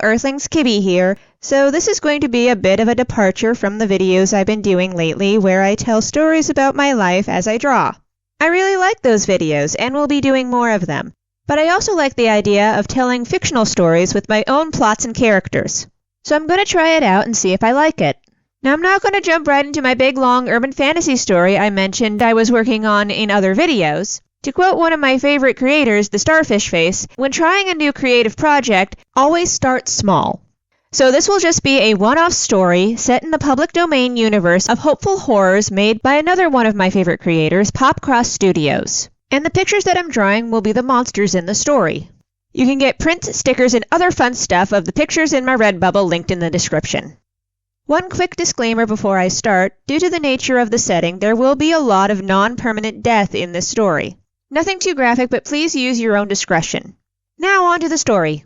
Earthlings, Kibby here. So this is going to be a bit of a departure from the videos I've been doing lately where I tell stories about my life as I draw. I really like those videos and will be doing more of them. But I also like the idea of telling fictional stories with my own plots and characters. So I'm going to try it out and see if I like it. Now I'm not going to jump right into my big long urban fantasy story I mentioned I was working on in other videos. To quote one of my favorite creators, the Starfish Face, when trying a new creative project, always start small. So this will just be a one-off story set in the public domain universe of hopeful horrors made by another one of my favorite creators, Popcross Studios. And the pictures that I'm drawing will be the monsters in the story. You can get prints, stickers, and other fun stuff of the pictures in my Redbubble linked in the description. One quick disclaimer before I start, due to the nature of the setting, there will be a lot of non-permanent death in this story. Nothing too graphic, but please use your own discretion. Now on to the story.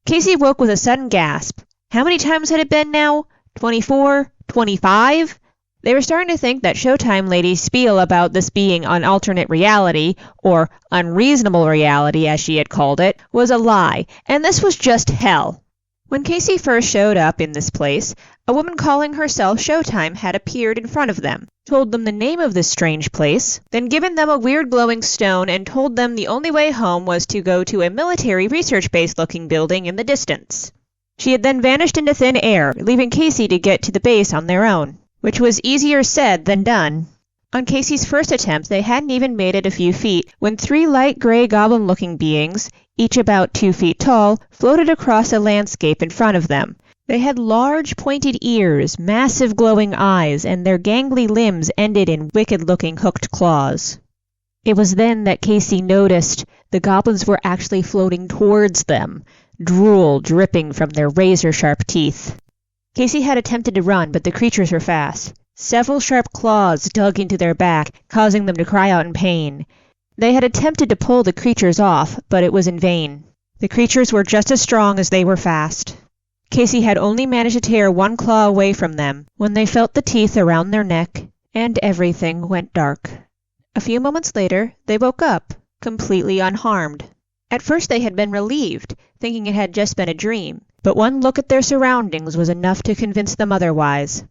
Casey woke with a sudden gasp. How many times had it been now? 24? 25? They were starting to think that Showtime lady's spiel about this being an alternate reality, or unreasonable reality as she had called it, was a lie, and this was just hell. When Casey first showed up in this place, a woman calling herself Showtime had appeared in front of them, told them the name of this strange place, then given them a weird glowing stone and told them the only way home was to go to a military research base looking building in the distance. She had then vanished into thin air, leaving Casey to get to the base on their own, which was easier said than done. On Casey's first attempt, they hadn't even made it a few feet when 3 light gray goblin-looking beings, each about 2 feet tall, floated across a landscape in front of them. They had large, pointed ears, massive glowing eyes, and their gangly limbs ended in wicked-looking hooked claws. It was then that Casey noticed the goblins were actually floating towards them, drool dripping from their razor-sharp teeth. Casey had attempted to run, but the creatures were fast. Several sharp claws dug into their back, causing them to cry out in pain. They had attempted to pull the creatures off, but it was in vain. The creatures were just as strong as they were fast. Casey had only managed to tear one claw away from them when they felt the teeth around their neck, and everything went dark. A few moments later, they woke up, completely unharmed. At first they had been relieved, thinking it had just been a dream, but one look at their surroundings was enough to convince them otherwise.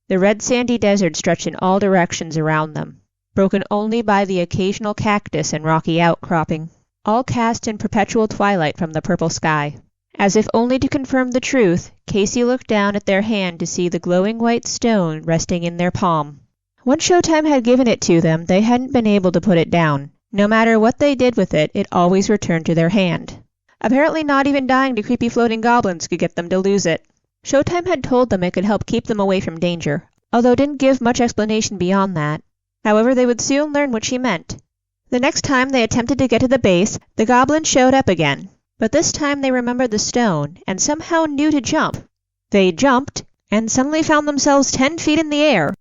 The red sandy desert stretched in all directions around them, broken only by the occasional cactus and rocky outcropping, all cast in perpetual twilight from the purple sky. As if only to confirm the truth, Casey looked down at their hand to see the glowing white stone resting in their palm. Once Showtime had given it to them, they hadn't been able to put it down. No matter what they did with it, it always returned to their hand. Apparently not even dying to creepy floating goblins could get them to lose it. Showtime had told them it could help keep them away from danger, although didn't give much explanation beyond that. However, they would soon learn what she meant. The next time they attempted to get to the base, the goblins showed up again. But this time they remembered the stone, and somehow knew to jump. They jumped, and suddenly found themselves 10 feet in the air.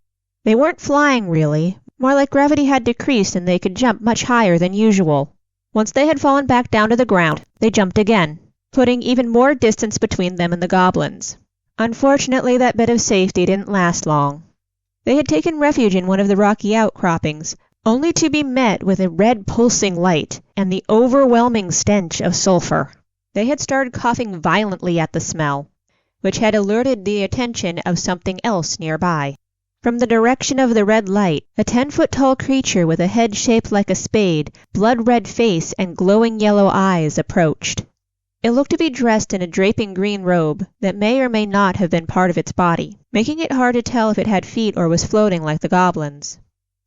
They weren't flying, really. More like gravity had decreased and they could jump much higher than usual. Once they had fallen back down to the ground, they jumped again, putting even more distance between them and the goblins. Unfortunately, that bit of safety didn't last long. They had taken refuge in one of the rocky outcroppings, only to be met with a red pulsing light and the overwhelming stench of sulfur. They had started coughing violently at the smell, which had alerted the attention of something else nearby. From the direction of the red light, a 10-foot-tall creature with a head shaped like a spade, blood-red face, and glowing yellow eyes approached. It looked to be dressed in a draping green robe that may or may not have been part of its body, making it hard to tell if it had feet or was floating like the goblins.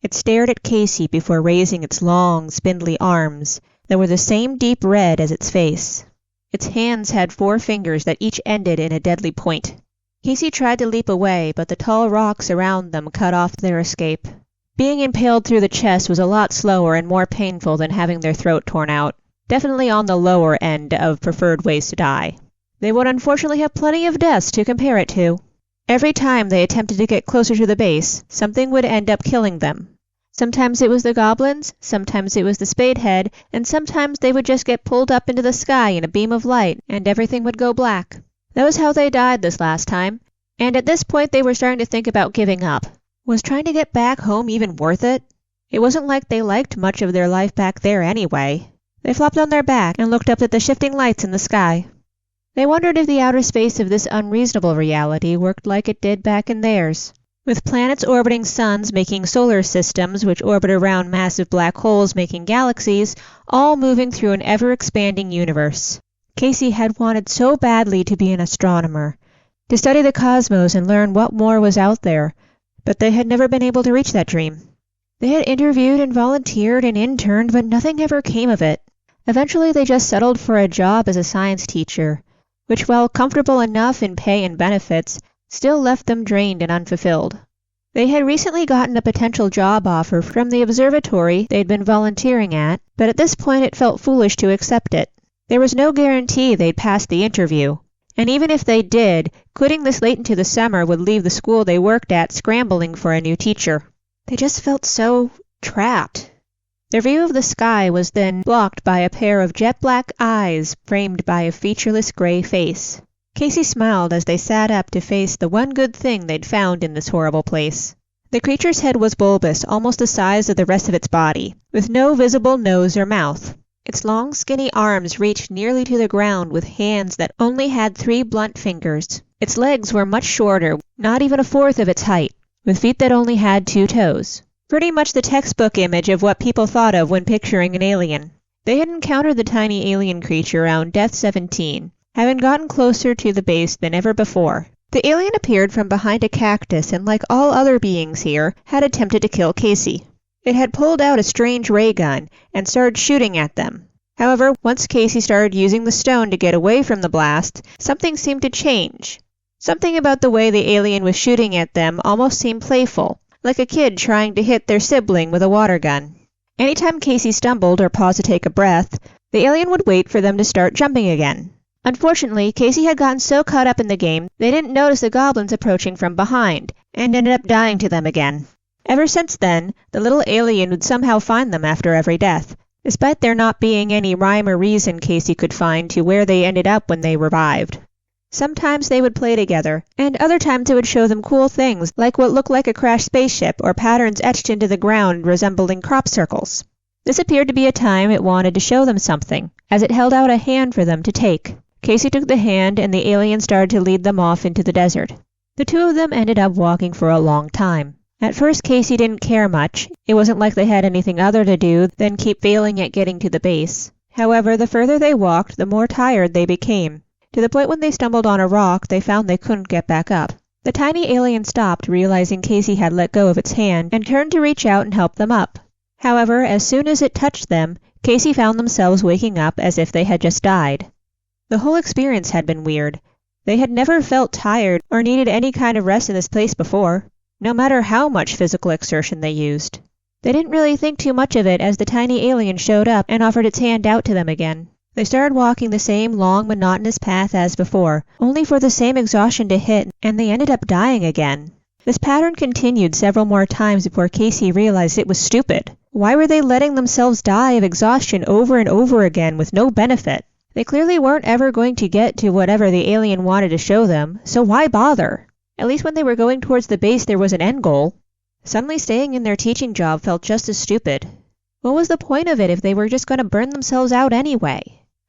It stared at Casey before raising its long, spindly arms that were the same deep red as its face. Its hands had 4 fingers that each ended in a deadly point. Casey tried to leap away, but the tall rocks around them cut off their escape. Being impaled through the chest was a lot slower and more painful than having their throat torn out. Definitely on the lower end of preferred ways to die. They would unfortunately have plenty of deaths to compare it to. Every time they attempted to get closer to the base, something would end up killing them. Sometimes it was the goblins, sometimes it was the spadehead, and sometimes they would just get pulled up into the sky in a beam of light, and everything would go black. That was how they died this last time, and at this point they were starting to think about giving up. Was trying to get back home even worth it? It wasn't like they liked much of their life back there anyway. They flopped on their back and looked up at the shifting lights in the sky. They wondered if the outer space of this unreasonable reality worked like it did back in theirs, with planets orbiting suns making solar systems which orbit around massive black holes making galaxies, all moving through an ever-expanding universe. Casey had wanted so badly to be an astronomer, to study the cosmos and learn what more was out there, but they had never been able to reach that dream. They had interviewed and volunteered and interned, but nothing ever came of it. Eventually they just settled for a job as a science teacher, which, while comfortable enough in pay and benefits, still left them drained and unfulfilled. They had recently gotten a potential job offer from the observatory they'd been volunteering at, but at this point it felt foolish to accept it. There was no guarantee they'd pass the interview, and even if they did, quitting this late into the summer would leave the school they worked at scrambling for a new teacher. They just felt so trapped. Their view of the sky was then blocked by a pair of jet-black eyes framed by a featureless gray face. Casey smiled as they sat up to face the one good thing they'd found in this horrible place. The creature's head was bulbous, almost the size of the rest of its body, with no visible nose or mouth. Its long, skinny arms reached nearly to the ground with hands that only had 3 blunt fingers. Its legs were much shorter, not even a fourth of its height, with feet that only had 2 toes. Pretty much the textbook image of what people thought of when picturing an alien. They had encountered the tiny alien creature around Death 17, having gotten closer to the base than ever before. The alien appeared from behind a cactus and, like all other beings here, had attempted to kill Casey. It had pulled out a strange ray gun and started shooting at them. However, once Casey started using the stone to get away from the blast, something seemed to change. Something about the way the alien was shooting at them almost seemed playful, like a kid trying to hit their sibling with a water gun. Anytime Casey stumbled or paused to take a breath, the alien would wait for them to start jumping again. Unfortunately, Casey had gotten so caught up in the game, they didn't notice the goblins approaching from behind, and ended up dying to them again. Ever since then, the little alien would somehow find them after every death, despite there not being any rhyme or reason Casey could find to where they ended up when they revived. Sometimes they would play together, and other times it would show them cool things like what looked like a crashed spaceship or patterns etched into the ground resembling crop circles. This appeared to be a time it wanted to show them something, as it held out a hand for them to take. Casey took the hand and the alien started to lead them off into the desert. The 2 of them ended up walking for a long time. At first Casey didn't care much. It wasn't like they had anything other to do than keep failing at getting to the base. However, the further they walked, the more tired they became, to the point when they stumbled on a rock they found they couldn't get back up. The tiny alien stopped, realizing Casey had let go of its hand, and turned to reach out and help them up. However, as soon as it touched them, Casey found themselves waking up as if they had just died. The whole experience had been weird. They had never felt tired or needed any kind of rest in this place before, no matter how much physical exertion they used. They didn't really think too much of it as the tiny alien showed up and offered its hand out to them again. They started walking the same long, monotonous path as before, only for the same exhaustion to hit, and they ended up dying again. This pattern continued several more times before Casey realized it was stupid. Why were they letting themselves die of exhaustion over and over again with no benefit? They clearly weren't ever going to get to whatever the alien wanted to show them, so why bother? At least when they were going towards the base there was an end goal. Suddenly staying in their teaching job felt just as stupid. What was the point of it if they were just going to burn themselves out anyway?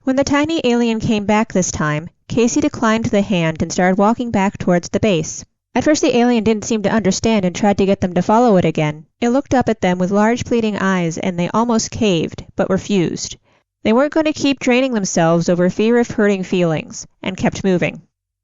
When the tiny alien came back this time, Casey declined the hand and started walking back towards the base. At first the alien didn't seem to understand and tried to get them to follow it again. It looked up at them with large pleading eyes and they almost caved, but refused. They weren't going to keep draining themselves over fear of hurting feelings, and kept moving.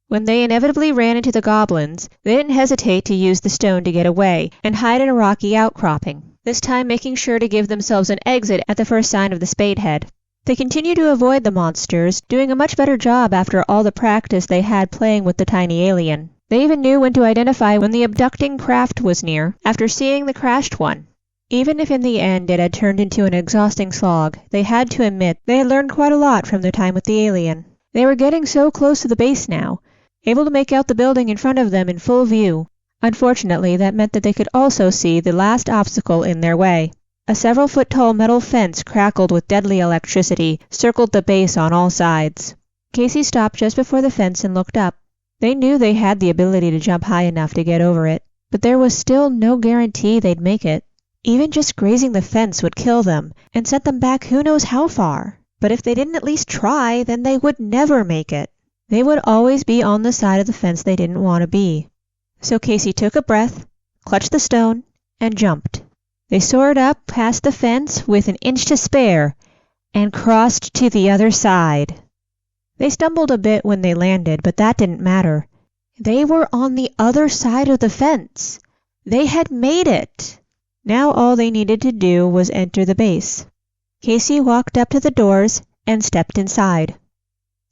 When they inevitably ran into the goblins, they didn't hesitate to use the stone to get away and hide in a rocky outcropping, this time making sure to give themselves an exit at the first sign of the spadehead. They continued to avoid the monsters, doing a much better job after all the practice they had playing with the tiny alien. They even knew when to identify when the abducting craft was near, after seeing the crashed one. Even if in the end it had turned into an exhausting slog, they had to admit they had learned quite a lot from their time with the alien. They were getting so close to the base now, able to make out the building in front of them in full view. Unfortunately, that meant that they could also see the last obstacle in their way. A several-foot-tall metal fence crackled with deadly electricity, circled the base on all sides. Casey stopped just before the fence and looked up. They knew they had the ability to jump high enough to get over it, but there was still no guarantee they'd make it. Even just grazing the fence would kill them, and set them back who knows how far. But if they didn't at least try, then they would never make it. They would always be on the side of the fence they didn't want to be. So Casey took a breath, clutched the stone, and jumped. They soared up past the fence with an inch to spare and crossed to the other side. They stumbled a bit when they landed, but that didn't matter. They were on the other side of the fence. They had made it. Now all they needed to do was enter the base. Casey walked up to the doors and stepped inside.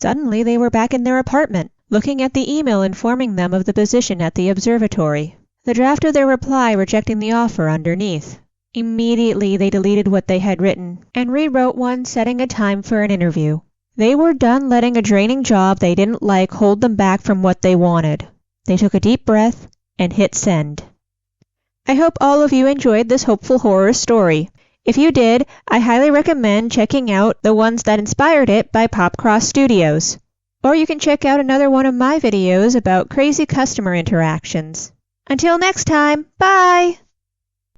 Suddenly they were back in their apartment, looking at the email informing them of the position at the observatory. The draft of their reply rejecting the offer underneath. Immediately they deleted what they had written and rewrote one setting a time for an interview. They were done letting a draining job they didn't like hold them back from what they wanted. They took a deep breath and hit send. I hope all of you enjoyed this hopeful horror story. If you did, I highly recommend checking out The Ones That Inspired It by Popcross Studios. Or you can check out another one of my videos about crazy customer interactions. Until next time, bye!